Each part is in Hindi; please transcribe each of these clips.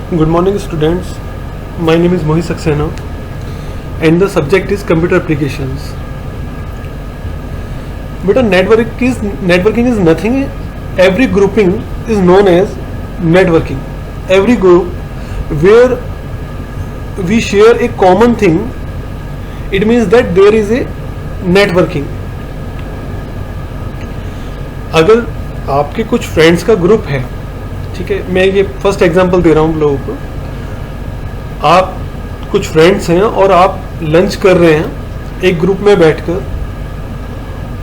Good morning, students. My name is Mohit Saxena, and the subject is computer applications. But networking is nothing. Every grouping is known as networking. Every group where we share a common thing, it means that there is a networking. अगर आपके कुछ फ्रेंड्स का ग्रुप है, ठीक है, मैं ये फर्स्ट एग्जांपल दे रहा हूँ लोगों को. आप कुछ फ्रेंड्स हैं और आप लंच कर रहे हैं एक ग्रुप में बैठकर,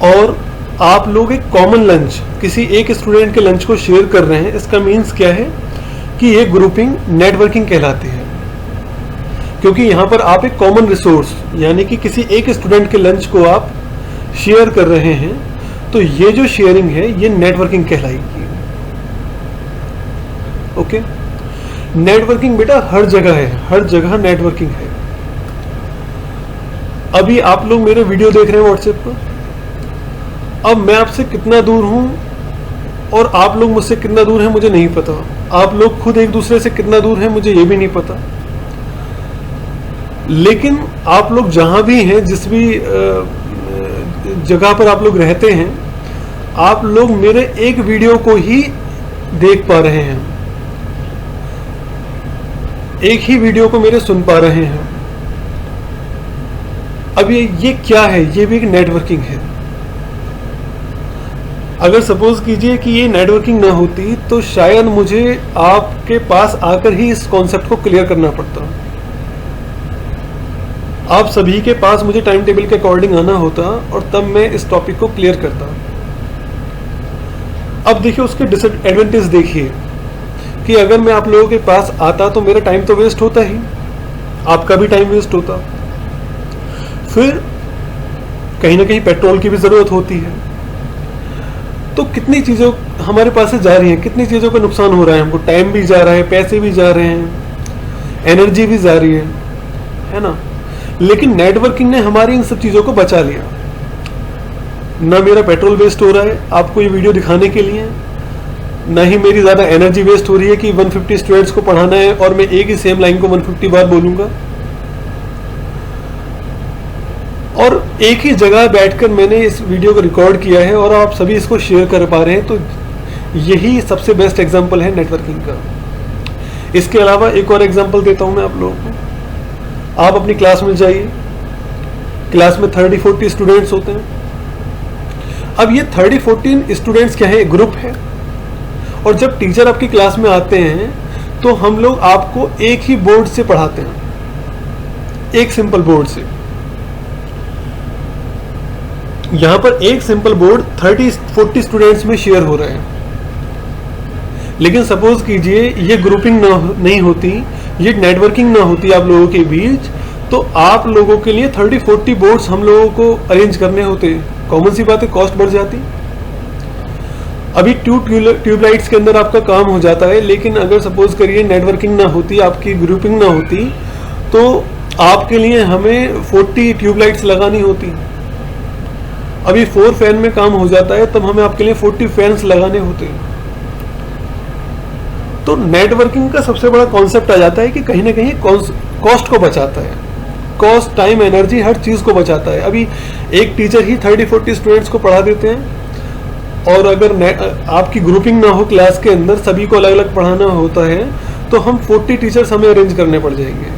और आप लोग एक कॉमन लंच किसी एक स्टूडेंट के लंच को शेयर कर रहे हैं. इसका मीन्स क्या है कि ये ग्रुपिंग नेटवर्किंग कहलाती है, क्योंकि यहाँ पर आप एक कॉमन रिसोर्स यानी कि किसी एक स्टूडेंट के लंच को आप शेयर कर रहे हैं. तो ये जो शेयरिंग है ये नेटवर्किंग कहलाएगी. ओके, नेटवर्किंग बेटा हर जगह है, हर जगह नेटवर्किंग है. अभी आप लोग मेरे वीडियो देख रहे हैं व्हाट्सएप पर. अब मैं आपसे कितना दूर हूं और आप लोग मुझसे कितना दूर हैं मुझे नहीं पता. आप लोग खुद एक दूसरे से कितना दूर हैं मुझे ये भी नहीं पता. लेकिन आप लोग जहां भी हैं, जिस भी जगह पर आप लोग रहते हैं, आप लोग मेरे एक वीडियो को ही देख पा रहे हैं, एक ही वीडियो को मेरे सुन पा रहे हैं. अब ये क्या है? ये भी एक नेटवर्किंग है. अगर सपोज कीजिए कि ये नेटवर्किंग ना होती तो शायद मुझे आपके पास आकर ही इस कॉन्सेप्ट को क्लियर करना पड़ता. आप सभी के पास मुझे टाइम टेबल के अकॉर्डिंग आना होता और तब मैं इस टॉपिक को क्लियर करता. अब देखिए उसके डिसएडवांटेज देखिए कि अगर मैं आप लोगों के पास आता तो मेरा टाइम तो वेस्ट होता ही, आपका भी टाइम वेस्ट होता. फिर कहीं ना कहीं पेट्रोल की भी जरूरत होती है. तो कितनी चीजें हमारे पास से जा रही हैं, कितनी चीजों का नुकसान हो रहा है. हमको टाइम भी जा रहा है, पैसे भी जा रहे हैं, एनर्जी भी जा रही है ना. लेकिन नेटवर्किंग ने हमारी इन सब चीजों को बचा लिया. ना मेरा पेट्रोल वेस्ट हो रहा है आपको ये वीडियो दिखाने के लिए, ना ही मेरी ज्यादा एनर्जी वेस्ट हो रही है कि 150 स्टूडेंट्स को पढ़ाना है और मैं एक ही सेम लाइन को 150 बार बोलूंगा. और एक ही जगह बैठकर मैंने इस वीडियो को रिकॉर्ड किया है और आप सभी इसको शेयर कर पा रहे हैं. तो यही सबसे बेस्ट एग्जांपल है नेटवर्किंग का. इसके अलावा एक और एग्जांपल देता हूं मैं आप लोगों को. आप अपनी क्लास में जाइए, क्लास में 30-40 स्टूडेंट्स होते हैं. अब ये 30-40 स्टूडेंट्स क्या है? ग्रुप है. और जब टीचर आपकी क्लास में आते हैं तो हम लोग आपको एक ही बोर्ड से पढ़ाते हैं, एक सिंपल बोर्ड से. यहां पर एक सिंपल बोर्ड 30-40 स्टूडेंट्स में शेयर हो रहा है. लेकिन सपोज कीजिए ये ग्रुपिंग नहीं होती, ये नेटवर्किंग ना होती आप लोगों के बीच, तो आप लोगों के लिए 30-40 बोर्ड्स हम लोगों को अरेंज करने होते. कॉमन सी बात है, कॉस्ट बढ़ जाती. अभी ट्यूबलाइट्स के अंदर आपका काम हो जाता है. लेकिन अगर सपोज करिए नेटवर्किंग ना होती, आपकी ग्रुपिंग ना होती, तो आपके लिए हमें 40 ट्यूबलाइट्स लगानी होती. अभी 4 फैन में काम हो जाता है, तब हमें आपके लिए 40 फैंस लगाने होते. तो नेटवर्किंग का सबसे बड़ा कॉन्सेप्ट आ जाता है कि कहीं ना कहीं कॉस्ट को बचाता है. कॉस्ट, टाइम, एनर्जी, हर चीज को बचाता है. अभी एक टीचर ही 30-40 स्टूडेंट्स को पढ़ा देते हैं, और अगर आपकी ग्रुपिंग ना हो क्लास के अंदर, सभी को अलग अलग पढ़ाना होता है, तो हम 40 टीचर्स हमें अरेंज करने पड़ जाएंगे,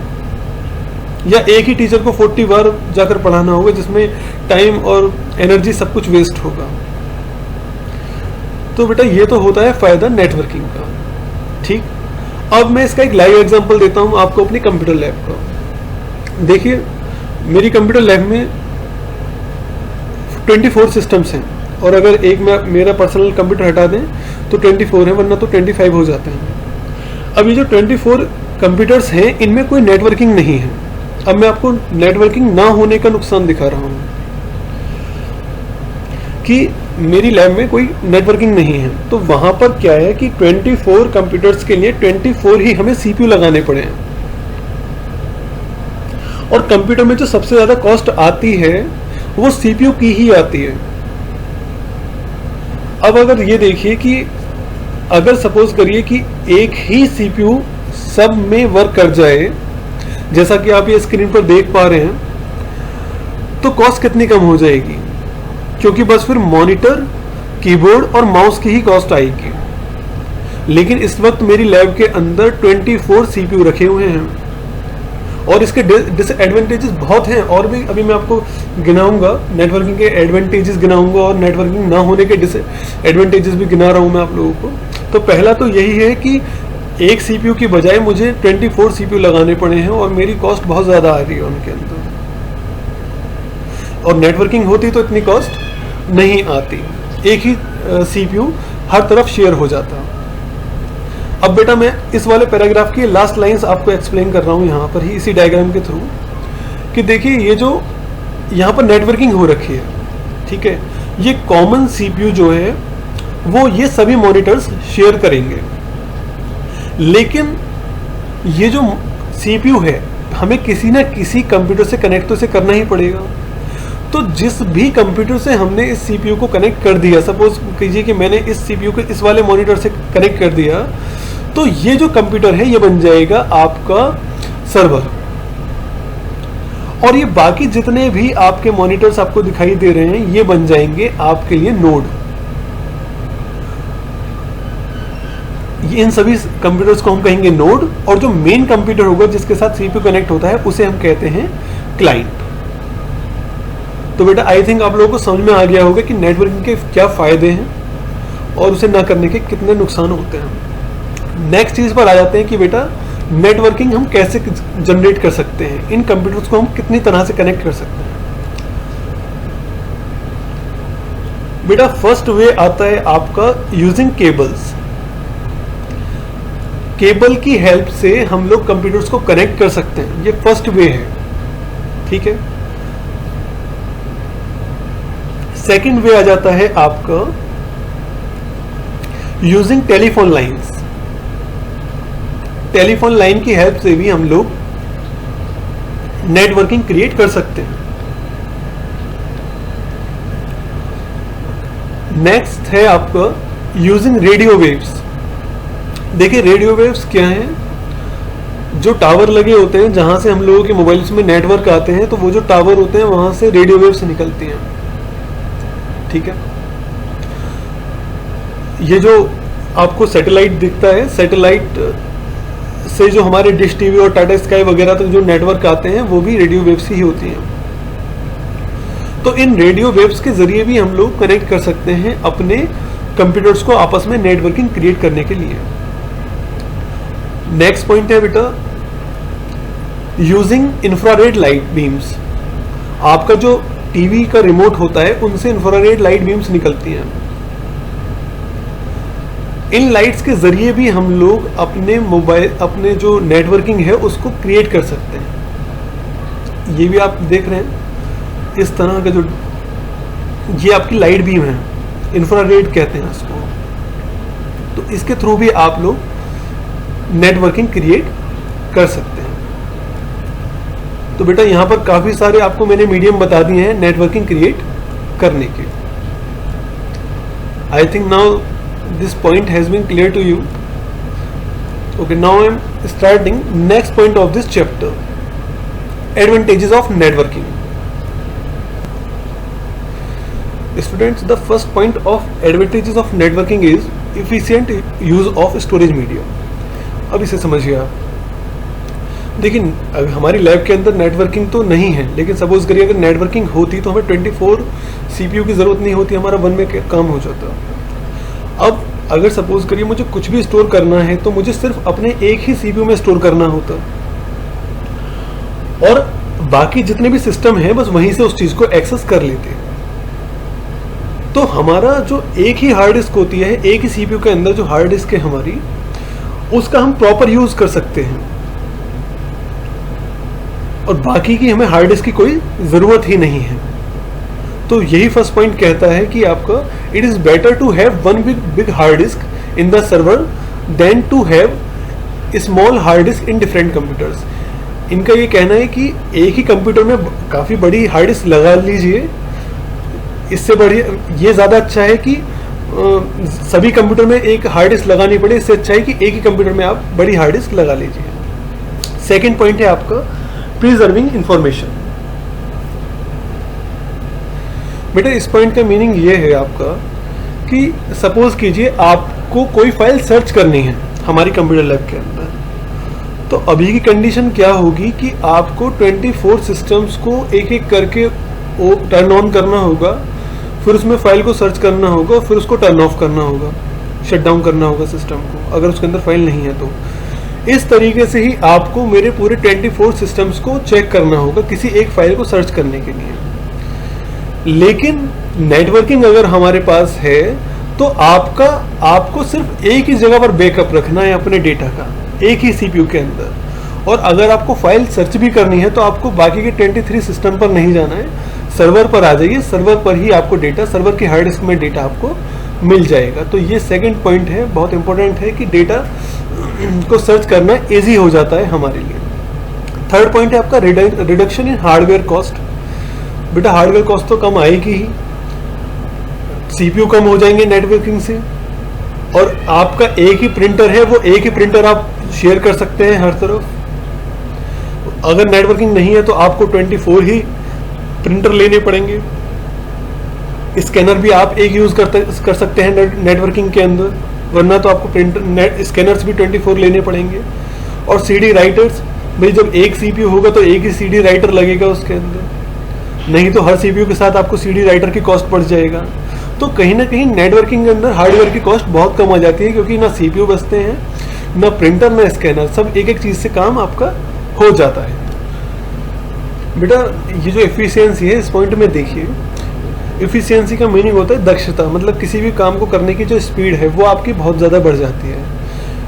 या एक ही टीचर को 40 बार जाकर पढ़ाना होगा, जिसमें टाइम और एनर्जी सब कुछ वेस्ट होगा. तो बेटा ये तो होता है फायदा नेटवर्किंग का. ठीक, अब मैं इसका एक लाइव एग्जांपल देता हूं आपको अपनी कंप्यूटर लैब का. देखिए मेरी कंप्यूटर लैब में 24 सिस्टम्स हैं, और अगर एक में मेरा पर्सनल कंप्यूटर हटा दें तो 24 है, वरना तो 25 हो जाते हैं. अब ये जो 24 कंप्यूटर्स हैं इनमें कोई नेटवर्किंग नहीं है. अब मैं आपको नेटवर्किंग ना होने का नुकसान दिखा रहा हूं कि मेरी लैब में कोई नेटवर्किंग नहीं है. तो वहां पर क्या है कि 24 कंप्यूटर्स के लिए 24 ही हमें सीपीयू लगाने पड़े हैं. और कंप्यूटर में जो सबसे ज्यादा कॉस्ट आती है वो सीपीयू की ही आती है. अब अगर ये देखिए कि अगर सपोज करिए कि एक ही सीपीयू सब में वर्क कर जाए, जैसा कि आप ये स्क्रीन पर देख पा रहे हैं, तो कॉस्ट कितनी कम हो जाएगी, क्योंकि बस फिर मॉनिटर, कीबोर्ड और माउस की ही कॉस्ट आएगी। लेकिन इस वक्त मेरी लैब के अंदर 24 सीपीयू रखे हुए हैं और इसके डिसएडवांटेजेस बहुत हैं, और भी अभी मैं आपको गिनाऊंगा, नेटवर्किंग के एडवांटेजेस गिनाऊंगा और नेटवर्किंग ना होने के डिसएडवांटेजेस भी गिना रहा हूं मैं आप लोगों को। तो पहला तो यही है कि एक सीपीयू की बजाय मुझे 24 सीपीयू लगाने पड़े हैं और मेरी कॉस्ट बहुत ज़्यादा आ रही है उनके अंदर, और नेटवर्किंग होती तो इतनी कॉस्ट नहीं आती, एक ही सीपीयू हर तरफ शेयर हो जाता। अब बेटा मैं इस वाले पैराग्राफ की लास्ट लाइंस आपको एक्सप्लेन कर रहा हूँ यहाँ पर ही, इसी डायग्राम के थ्रू, कि देखिए ये जो यहाँ पर नेटवर्किंग हो रखी है, ठीक है, ये कॉमन सीपीयू जो है वो ये सभी मॉनिटर्स शेयर करेंगे, लेकिन ये जो सीपीयू है हमें किसी ना किसी कंप्यूटर से कनेक्ट तो इसे करना ही पड़ेगा। तो जिस भी कंप्यूटर से हमने इस सीपीयू को कनेक्ट कर दिया, सपोज कीजिए कि मैंने इस सीपीयू को इस वाले मॉनिटर से कनेक्ट कर दिया, तो ये जो कंप्यूटर है ये बन जाएगा आपका सर्वर, और ये बाकी जितने भी आपके मॉनिटर्स आपको दिखाई दे रहे हैं ये बन जाएंगे आपके लिए नोड। इन सभी कंप्यूटर्स को हम कहेंगे नोड, और जो मेन कंप्यूटर होगा जिसके साथ सीपीयू कनेक्ट होता है उसे हम कहते हैं क्लाइंट। तो बेटा आई थिंक आप लोगों को समझ में आ गया होगा कि नेटवर्किंग के क्या फायदे हैं और उसे ना करने के कितने नुकसान होते हैं। नेक्स्ट चीज पर आ जाते हैं कि बेटा नेटवर्किंग हम कैसे जनरेट कर सकते हैं, इन कंप्यूटर्स को हम कितनी तरह से कनेक्ट कर सकते हैं। बेटा फर्स्ट वे आता है आपका यूजिंग केबल्स। केबल की हेल्प से हम लोग कंप्यूटर्स को कनेक्ट कर सकते हैं, ये फर्स्ट वे है, ठीक है। सेकंड वे आ जाता है आपका using telephone lines. Telephone line की हेल्प से भी हम लोग नेटवर्किंग क्रिएट कर सकते हैं। नेक्स्ट है आपका यूजिंग रेडियो वेव्स। देखिए रेडियो वेव्स क्या हैं, जो टावर लगे होते हैं जहां से हम लोगों के मोबाइल्स में नेटवर्क आते हैं, तो वो जो टावर होते हैं वहां से रेडियो वेव्स निकलती हैं, ठीक है। ये जो आपको सैटेलाइट दिखता है, सैटेलाइट से जो हमारे डिश टीवी और टाटा स्काई वगैरह तक जो नेटवर्क आते हैं वो भी रेडियो वेव्स ही होती हैं। तो इन रेडियो वेव्स के जरिए भी हम लोग कनेक्ट कर सकते हैं अपने कंप्यूटर्स को आपस में नेटवर्किंग क्रिएट करने के लिए। नेक्स्ट पॉइंट है बेटा यूजिंग इंफ्रारेड लाइट बीम्स। आपका जो टीवी का रिमोट होता है उनसे इंफ्रारेड लाइट बीम्स निकलती हैं। इन लाइट्स के जरिए भी हम लोग अपने मोबाइल, अपने जो नेटवर्किंग है उसको क्रिएट कर सकते हैं। ये भी आप देख रहे हैं इस तरह का, जो ये आपकी लाइट बीम है, इंफ्रारेड कहते हैं इसको। तो इसके थ्रू भी आप लोग नेटवर्किंग क्रिएट कर सकते हैं। तो बेटा यहां पर काफी सारे आपको मैंने मीडियम बता दिए हैं नेटवर्किंग क्रिएट करने के। I think now this point has been clear to you. Okay, now I am starting next point of this chapter, advantages of networking. Students, the first point of advantages of networking is efficient use of storage media. अब इसे समझिए आप। लेकिन हमारी लैब के अंदर नेटवर्किंग तो नहीं है, लेकिन सपोज करिए अगर नेटवर्किंग होती तो हमें 24 सीपीयू की जरूरत नहीं होती, हमारा वन में काम हो जाता। अब अगर सपोज करिए मुझे कुछ भी स्टोर करना है तो मुझे सिर्फ अपने एक ही सीपीयू में स्टोर करना होता, और बाकी जितने भी सिस्टम है बस वहीं से उस चीज को एक्सेस कर लेते। तो हमारा जो एक ही हार्ड डिस्क होती है, एक ही सीपीयू के अंदर जो हार्ड डिस्क है हमारी, उसका हम प्रॉपर यूज कर सकते हैं, और बाकी की हमें हार्ड डिस्क की कोई जरूरत ही नहीं है। तो यही फर्स्ट पॉइंट कहता है कि आपका it is better to have one big hard disk in the server than to have small hard disk in different computers. इनका ये कहना है कि एक ही कंप्यूटर में काफी बड़ी हार्ड डिस्क लगा लीजिए, इससे बढ़िया ये ज्यादा अच्छा है कि सभी कंप्यूटर में एक हार्ड डिस्क लगानी पड़े, इससे अच्छा है कि एक ही कंप्यूटर में आप बड़ी हार्ड डिस्क लगा लीजिए। सेकेंड पॉइंट है आपका प्रिजर्विंग इंफॉर्मेशन। बेटा इस पॉइंट का मीनिंग ये है आपका कि सपोज कीजिए आपको कोई फाइल सर्च करनी है हमारी कंप्यूटर लैब के अंदर, तो अभी की कंडीशन क्या होगी कि आपको 24 सिस्टम्स को एक एक करके टर्न ऑन करना होगा, फिर उसमें फाइल को सर्च करना होगा, फिर उसको टर्न ऑफ करना होगा, शट डाउन करना होगा सिस्टम को, अगर उसके अंदर फाइल नहीं है तो। इस तरीके से ही आपको मेरे पूरे 24 सिस्टम्स को चेक करना होगा किसी एक फाइल को सर्च करने के लिए। लेकिन नेटवर्किंग अगर हमारे पास है तो आपको सिर्फ एक ही जगह पर बैकअप रखना है अपने डेटा का, एक ही सीपीयू के अंदर। और अगर आपको फाइल सर्च भी करनी है तो आपको बाकी के 23 सिस्टम पर नहीं जाना है, सर्वर पर आ जाइए, सर्वर पर ही आपको डेटा, सर्वर की हार्ड डिस्क में डेटा आपको मिल जाएगा। तो ये सेकंड पॉइंट है, बहुत इंपॉर्टेंट है कि डेटा को सर्च करना इजी हो जाता है हमारे लिए। थर्ड पॉइंट है आपका रिडक्शन इन हार्डवेयर कॉस्ट। बेटा हार्डवेयर कॉस्ट तो कम आएगी ही, सीपीयू कम हो जाएंगे नेटवर्किंग से, और आपका एक ही प्रिंटर है, वो एक ही प्रिंटर आप शेयर कर सकते हैं हर तरफ। अगर नेटवर्किंग नहीं है तो आपको 24 ही प्रिंटर लेने पड़ेंगे। स्कैनर भी आप एक यूज कर सकते हैं नेटवर्किंग के अंदर, वरना तो आपको प्रिंटर स्कैनर्स भी 24 लेने पड़ेंगे। और सीडी राइटर्स, भाई जब एक सीपीयू होगा तो एक ही सीडी राइटर लगेगा उसके अंदर, नहीं तो हर सीपीयू के साथ आपको सीडी राइटर की कॉस्ट पड़ जाएगा। तो कहीं ना कहीं नेटवर्किंग के अंदर हार्डवेयर की कॉस्ट बहुत कम आ जाती है, क्योंकि ना सीपीयू बचते हैं, ना प्रिंटर, ना स्कैनर, सब एक एक चीज से काम आपका हो जाता है। बेटा ये जो एफिशिएंसी है इस पॉइंट में देखिए, एफिशिएंसी का मीनिंग होता है दक्षता, मतलब किसी भी काम को करने की जो स्पीड है वो आपकी बहुत ज़्यादा बढ़ जाती है,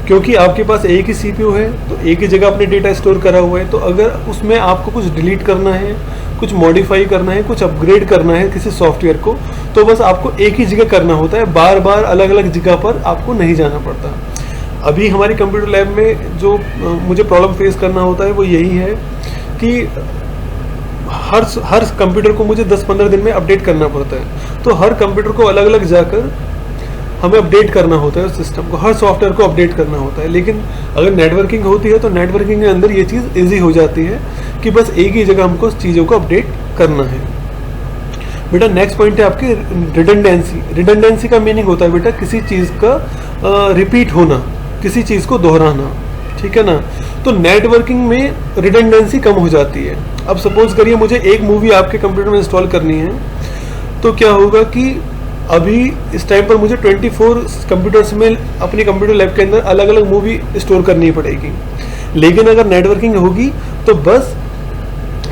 क्योंकि आपके पास एक ही सीपीयू है तो एक ही जगह अपने डेटा स्टोर करा हुआ है। तो अगर उसमें आपको कुछ डिलीट करना है, कुछ मॉडिफाई करना है, कुछ अपग्रेड करना है किसी सॉफ्टवेयर को, तो बस आपको एक ही जगह करना होता है, बार बार अलग अलग जगह पर आपको नहीं जाना पड़ता। अभी हमारी कंप्यूटर लैब में जो मुझे प्रॉब्लम फेस करना होता है वो यही है कि हर कंप्यूटर को मुझे 10-15 दिन में अपडेट करना पड़ता है। तो हर कंप्यूटर को अलग अलग जाकर हमें अपडेट करना होता है उस सिस्टम को, हर सॉफ्टवेयर को अपडेट करना होता है। लेकिन अगर नेटवर्किंग होती है तो नेटवर्किंग के अंदर ये चीज़ ईजी हो जाती है कि बस एक ही जगह हमको चीज़ों को अपडेट करना है। बेटा नेक्स्ट पॉइंट है आपकी रिडंडेंसी। रिडंडेंसी का मीनिंग होता है बेटा किसी चीज़ का रिपीट होना, किसी चीज़ को दोहराना, ठीक है ना। तो नेटवर्किंग में रिडंडेंसी कम हो जाती है। अब सपोज करिए मुझे एक मूवी आपके कंप्यूटर में इंस्टॉल करनी है, तो क्या होगा कि अभी इस टाइम पर मुझे 24 कंप्यूटर्स में अपने कंप्यूटर लैब के अंदर अलग अलग मूवी स्टोर करनी पड़ेगी। लेकिन अगर नेटवर्किंग होगी तो बस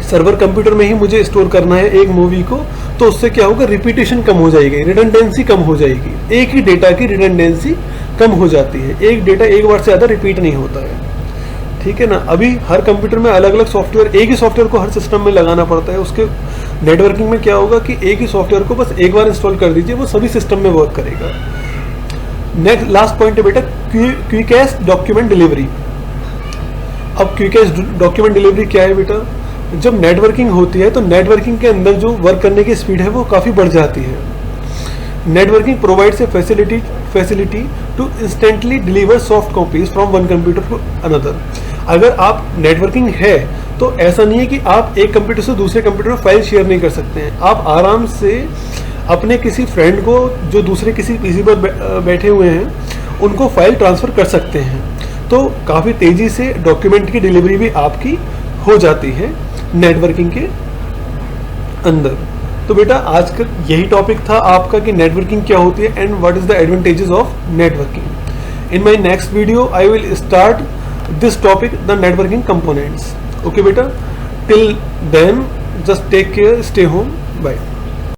सर्वर कंप्यूटर में ही मुझे स्टोर करना है एक मूवी को, तो उससे क्या होगा, रिपीटेशन कम हो जाएगी, रिडंडेंसी कम हो जाएगी। एक ही डेटा की रिडंडेंसी कम हो जाती है, एक डेटा एक बार से ज़्यादा रिपीट नहीं होता है, ठीक है ना। अभी हर कंप्यूटर में अलग अलग सॉफ्टवेयर, एक ही सॉफ्टवेयर को हर सिस्टम में लगाना पड़ता है। उसके नेटवर्किंग में क्या होगा कि एक ही सॉफ्टवेयर को बस एक बार इंस्टॉल कर दीजिए, वो सभी सिस्टम में वर्क करेगा। नेक्स्ट लास्ट पॉइंट है बेटा क्विकेस्ट डॉक्यूमेंट डिलीवरी। अब क्विकेस्ट डॉक्यूमेंट डिलीवरी क्या है बेटा, जब नेटवर्किंग होती है तो नेटवर्किंग के अंदर जो वर्क करने की स्पीड है वो काफ़ी बढ़ जाती है। Networking provides a facility to instantly deliver soft copies from one computer to another. अगर आप नेटवर्किंग है तो ऐसा नहीं है कि आप एक कंप्यूटर से दूसरे कंप्यूटर में फाइल शेयर नहीं कर सकते हैं। आप आराम से अपने किसी फ्रेंड को जो दूसरे किसी पीसी पर बैठे हुए हैं उनको फाइल ट्रांसफ़र कर सकते हैं। तो काफ़ी तेज़ी से डॉक्यूमेंट की डिलीवरी भी आपकी हो जाती है नेटवर्किंग के अंदर। तो बेटा आज का यही टॉपिक था आपका कि नेटवर्किंग क्या होती है and what is the advantages of networking. In my next video I will start this topic, the networking components. Okay बेटा, till then just take care, stay home, bye.